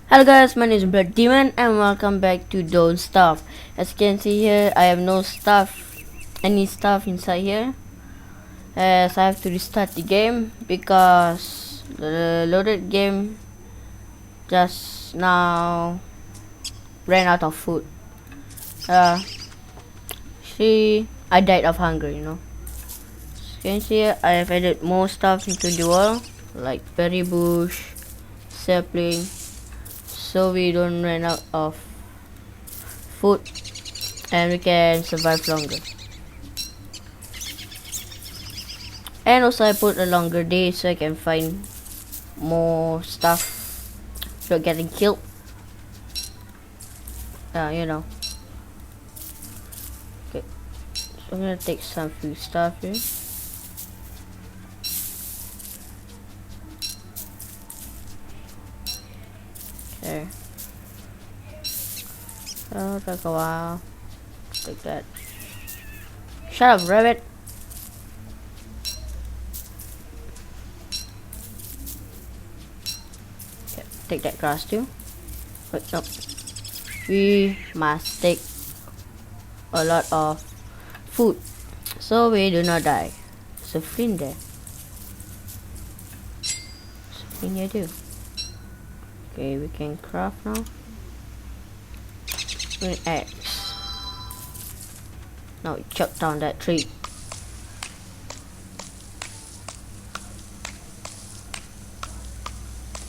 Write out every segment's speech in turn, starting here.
Hello guys, my name is Black Demon and welcome back to Don't Stuff. As you can see here, I have no any stuff inside here, as I have to restart the game because the loaded game just now ran out of food. See, I died of hunger, you know. As you can see here, I have added more stuff into the wall, like berry bush, sapling, so we don't run out of food and we can survive longer. And also I put a longer day so I can find more stuff without getting killed. You know. Okay, so I'm gonna take some food stuff here. Okay. That'll take a while. Take that. Shut up, rabbit. Okay, take that grass too. Wait, no. We must take a lot of food so we do not die. So flint there. So flint here too. Okay, we can craft now. With axe. Now we chop down that tree.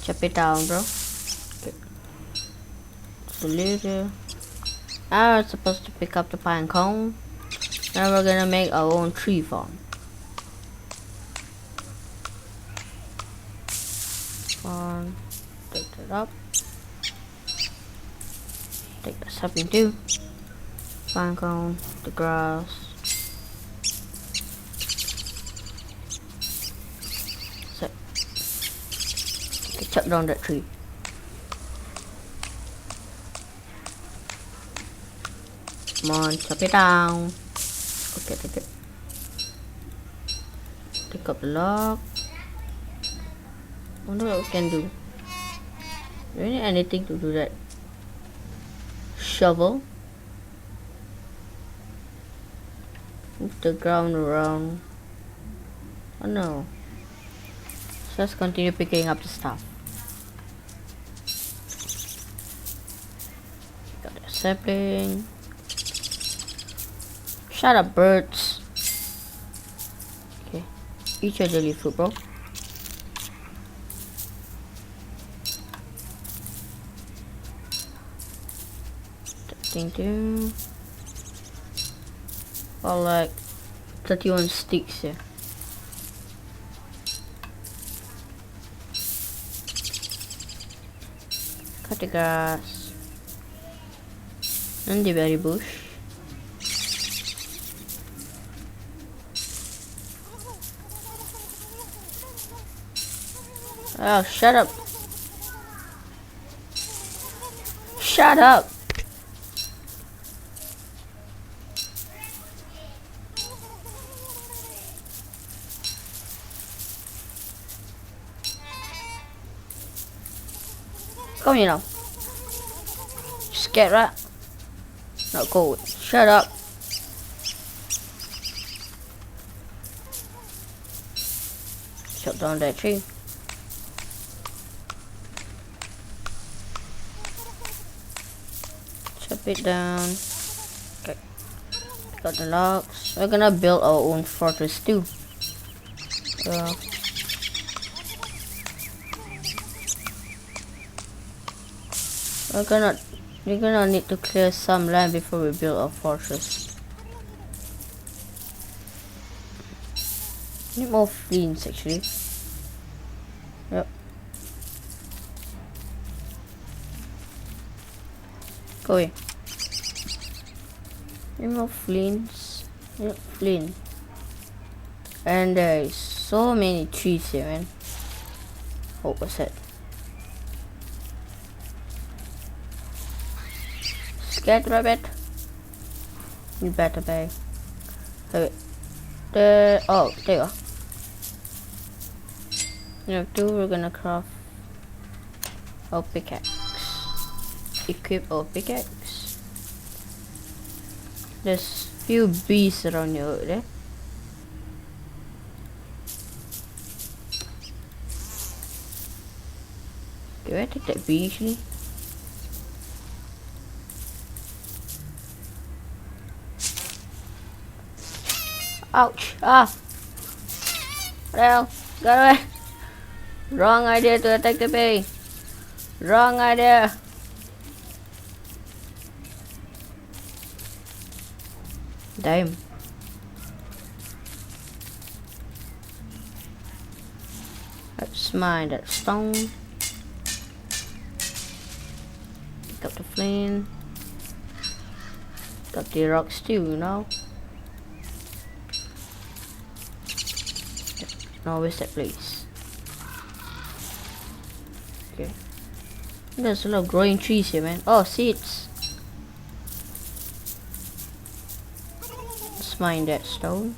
Chop it down, bro. Okay. So later, I'm supposed to pick up the pine cone. Now we're gonna make our own tree farm. Take that up. Take the sapling too. Pine cone, the grass. So, okay, chop down that tree. Come on, chop it down. Okay, take it. Pick up the log. I wonder what we can do. Do we need anything to do that? Shovel. Move the ground around. Oh no. So let's continue picking up the stuff. Got the sapling. Shut up, birds. Okay. Eat your jelly fruit, bro. Thing too. Or like 31 sticks here. Cut the grass and the berry bush. Oh, shut up. Shut up. Come here now. Scared, right? Not cold. Shut up. Chop down that tree. Chop it down. Okay. Got the logs. We're gonna build our own fortress too. We're gonna need to clear some land before we build our fortress. Need more flints actually. Yep. Go away. Need more flints. Yep, flint. And there is so many trees here, man. Oh, what's that? Scared, rabbit? You better be. Wait. Oh, there you go. You have two, we're gonna craft a pickaxe. equip our pickaxe. There's few bees around here over there. Can I take that bee actually? Ouch! Ah! What the hell? Got away! Wrong idea to attack the bee! Wrong idea! Damn. Let's mine that stone. Pick up the flint. Got the rocks too, you know. Now where's that place? Okay. There's a lot of growing trees here, man. Oh, seeds. Let's mine that stone.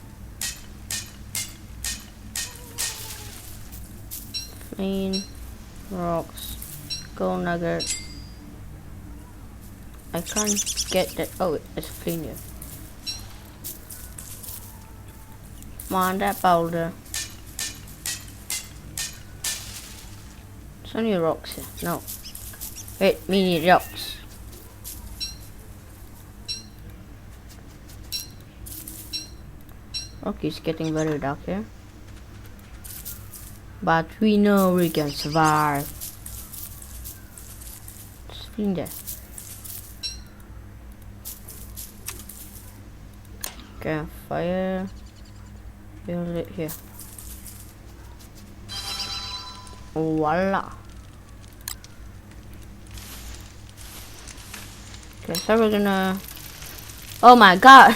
Flint, rocks, gold nugget. I can't get that. Oh, it's a flint here. Come on, that boulder. There's only rocks here. No. Wait, we need rocks. Okay, it's getting very dark here. But we know we can survive. Just in there. Campfire. Build it here. Voila. Okay, so we're gonna. Oh my god!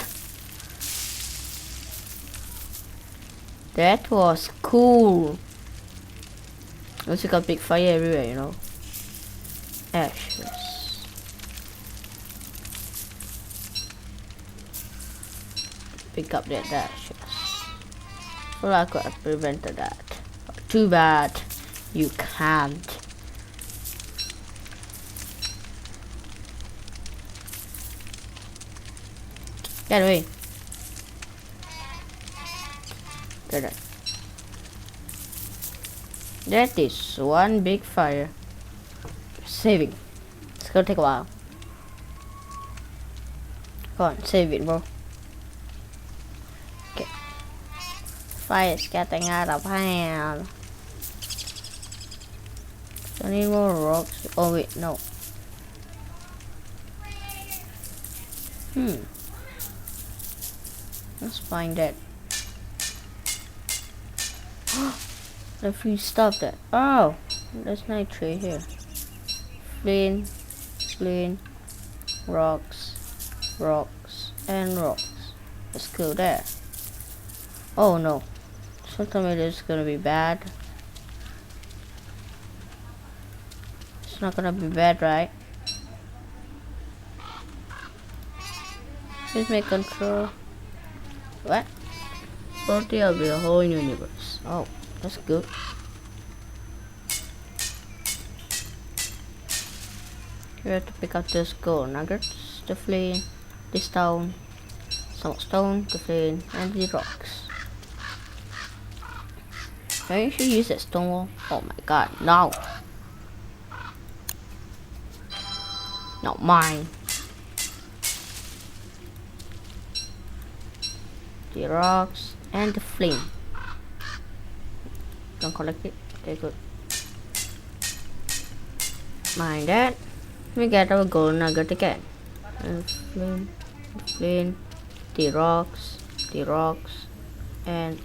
That was cool. Also got big fire everywhere, you know. Ashes. Pick up that ashes. Well, I could have prevented that. But too bad. You can't. Get away. Get it. That is one big fire. Saving. It's gonna take a while. Come on, save it, bro. Okay. Fire's getting out of hand. I need more rocks. Oh wait, no. Let's find that. If we stop that. Oh, there's nitrate here. Flint, flint, rocks, rocks, and rocks. Let's go there. Oh no. Sometimes it's gonna be bad. It's not gonna be bad, right? Please make control. What? Probably of the whole universe. Oh, that's good. We have to pick up those gold nuggets, the flint, the stone, some stone, the flint, and the rocks. Can you use that stone wall? Oh my god, no! Not mine. The rocks and the flint. Don't collect it. Okay, good. Mine that. We get our gold nugget again. And flint, flint, the rocks, and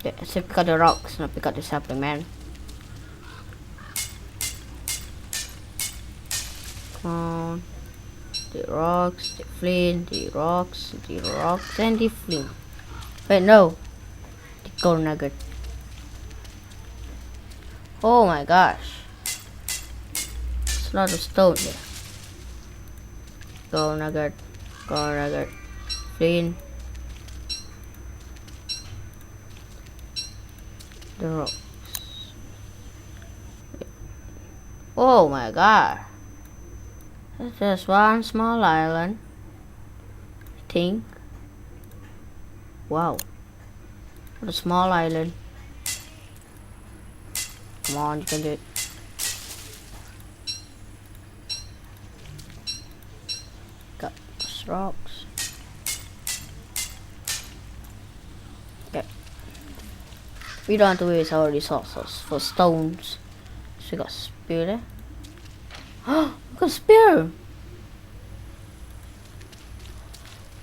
yeah, so pick up the rocks, not pick up the sapling, man. Come on. The rocks, the flint, the rocks, and the flint. Wait, no. The gold nugget. Oh my gosh. There's a lot of stone here. Gold nugget, flint. The rocks. Oh my god. It's just one small island, I think. Wow, what a small island. Come on, you can do it. Got those rocks. Okay. We don't have to waste our resources for stones. So we got spear there. Oh, we got spear!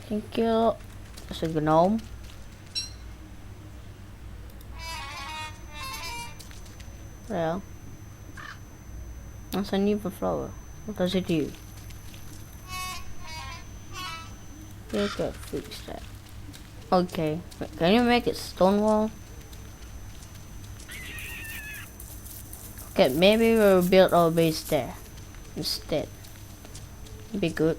Thank you. There's a gnome. Well, that's a new flower. What does it do? You can fix that. Okay, wait, can you make it stone wall? Okay, maybe we'll build our base there instead. Be good.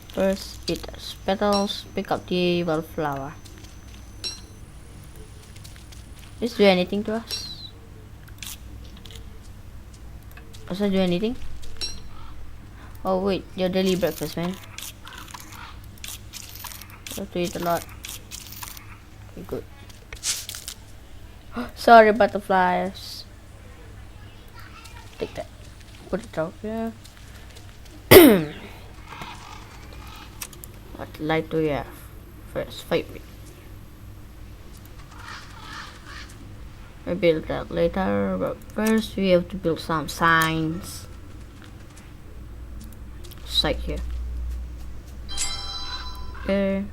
First, eat those petals. Pick up the wildflower. Does it do anything to us? Does it do anything? Oh wait, your daily breakfast, man. You have to eat a lot. Okay, good. Sorry, butterflies. Take that. Put it out here. What light do we have? First, fight me. We build that later, but first we have to build some signs. Site here. Okay.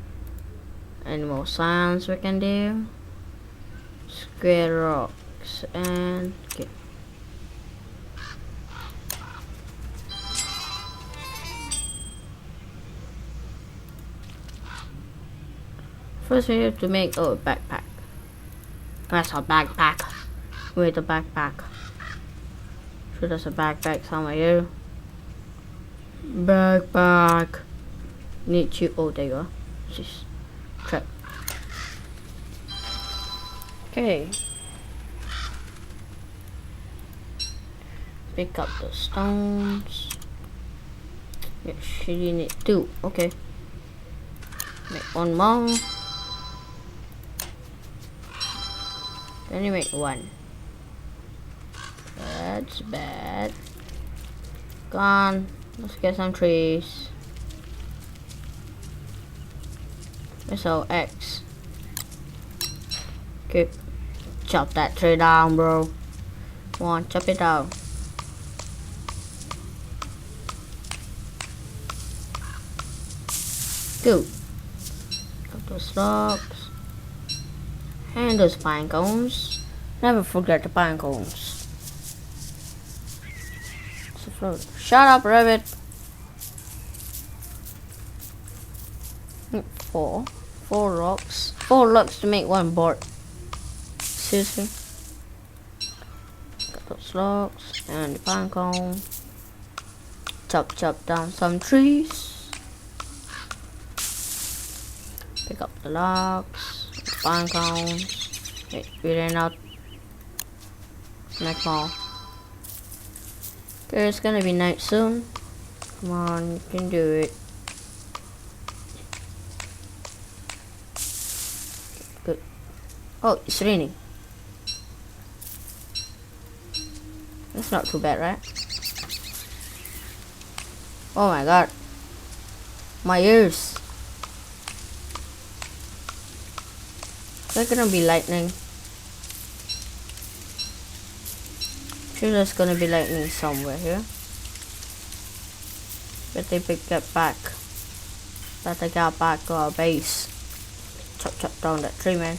Any more signs we can do? Square rocks and okay. First we have to make a backpack. That's a backpack. Wait, a backpack. Sure, there's a backpack somewhere here. Backpack. Need you. Oh, there you are. Jeez. Trap. Okay. Pick up the stones. Actually need 2. Okay. Make 1 more. Then you make 1. That's bad. Gone. Let's get some trees. There's our X. Okay. Chop that tree down, bro. Come on, chop it down. Good. Got those rocks. And those pine cones. Never forget the pine cones. Shut up, rabbit. 4 rocks. 4 rocks to make 1 board. Seriously. Got those rocks and the pine cone. Chop down some trees. Pick up the logs, pine cones. Wait, we ran out. Make more. Okay, it's gonna be night soon. Come on, you can do it. Good. Oh, it's raining. That's not too bad, right? Oh my god. My ears. There's gonna be lightning. Sure, there's gonna be lightning somewhere here. But they pick that back. Better get back to our base. Chop down that tree, man.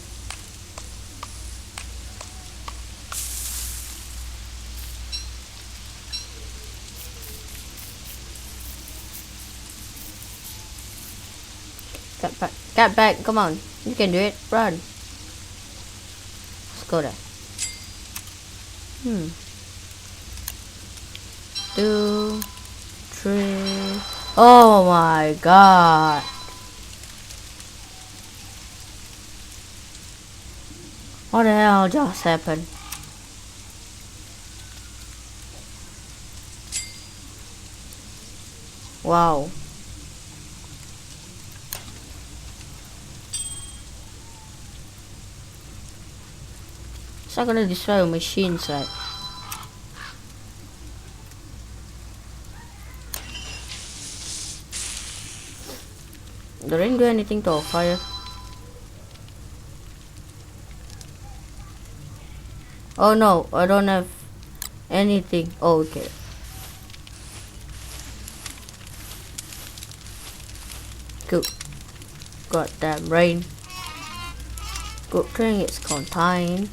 Get back, come on. You can do it. Run. Let's go there. 2, 3. Oh my god. What the hell just happened? Wow. It's not gonna destroy your machines, right? The rain do anything to our fire? Oh no, I don't have anything. Oh, okay. Cool. Goddamn rain. Good thing it's contained.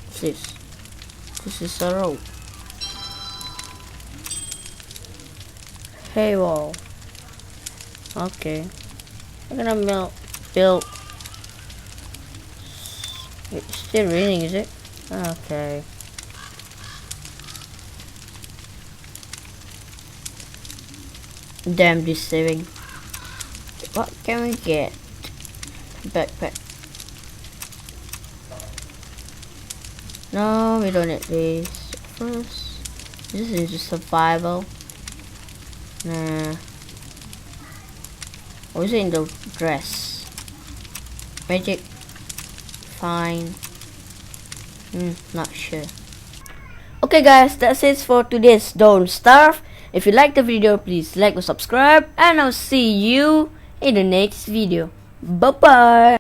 What's this? This is a rope. Hey wall. Okay. I'm gonna build. It's still raining, is it? Okay. Damn, this saving. What can we get? Backpack. No, we don't need this. First, this is just survival. Nah. Or is it in the dress? Magic. Fine. Not sure. Okay guys, that's it for today's Don't Starve. If you like the video, please like or subscribe, and I'll see you in the next video. Bye bye.